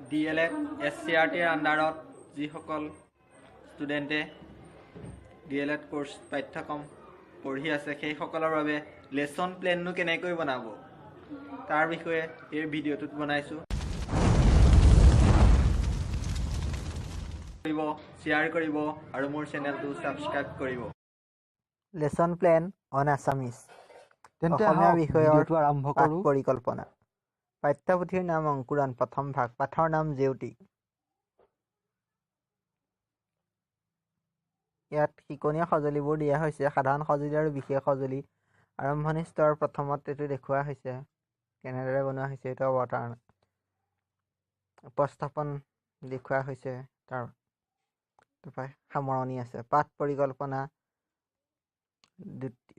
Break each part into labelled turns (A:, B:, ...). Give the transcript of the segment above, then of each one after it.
A: DLED SCERT আন্ডাৰত যিসকল ষ্টুডেণ্টে DLED course পাঠ্যক্ৰম পঢ়ি আছে সেইসকলৰ বাবে লেসন প্লেননো কেনেকৈ বনাব তাৰ বিষয়ে এই ভিডিঅ'টোত বনাইছো শ্বেয়াৰ কৰিব আৰু মোৰ চেনেলটো সাবস্ক্ৰাইব কৰিব
B: লেসন প্লেন অন আসামিজ
C: তেন্তে
B: অসমীয়া বিষয়ৰ
C: আৰম্ভ
B: পাঠ
C: কৰো
B: পৰিকল্পনা পাঠ্যপুথিৰ নাম অংকুৰণ প্ৰথম ভাগ পাঠৰ নাম জেউতি ইয়াত শিকনীয়া সঁজুলিবোৰ দিয়া হৈছে সাধাৰণ সঁজুলি আৰু বিশেষ সঁজুলি আৰম্ভণি স্তৰ প্ৰথমত এইটো দেখুওৱা হৈছে কেনেদৰে বনোৱা হৈছে এইটো অৱতাৰণা উপস্থাপন দেখুওৱা হৈছে তাৰপৰা সামৰণি আছে পাঠ পৰিকল্পনা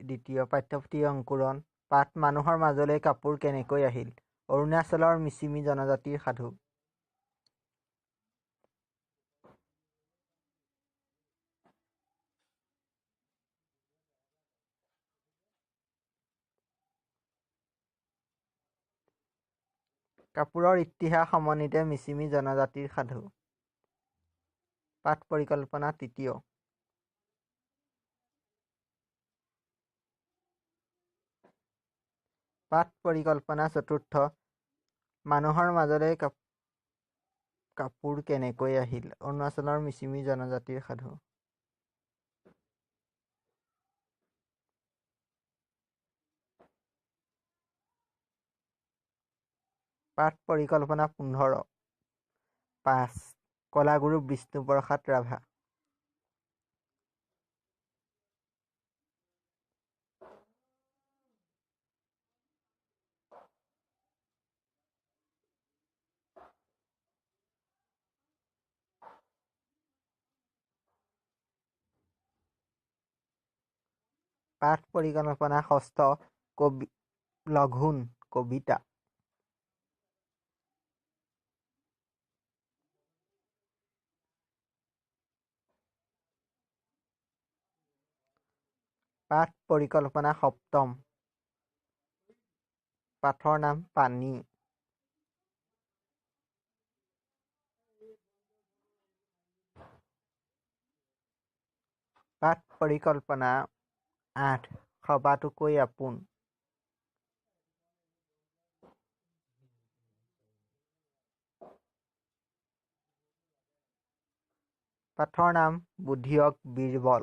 B: দ্বিতীয় পাঠ্যপুথি অংকুৰণ পাঠ মানুহৰ মাজলৈ কাপোৰ কেনেকৈ আহিল অৰুণাচলৰ মিচিমি জনজাতিৰ সাধু কাপোৰৰ ইতিহাস সমন্বিতে মিচিমি জনজাতিৰ সাধু পাঠ পৰিকল্পনা তৃতীয় পাঠ পৰিকল্পনা চতুৰ্থ মানুহৰ মাজলৈ কাপোৰ কেনেকৈ আহিল অৰুণাচলৰ মিচিমি জনজাতিৰ সাধু পাঠ পৰিকল্পনা 15 5 কলাগুৰু বিষ্ণুপ্ৰসাদ ৰাভা পাঠ পৰিকল্পনা ষষ্ঠ কবি লঘোণ কবিতা পাঠ পৰিকল্পনা সপ্তম পাঠৰ নাম পানী পাঠ পৰিকল্পনা 8 সবাতোকৈ আপোন পাঠৰ নাম বুদ্ধিয়ক বীৰবল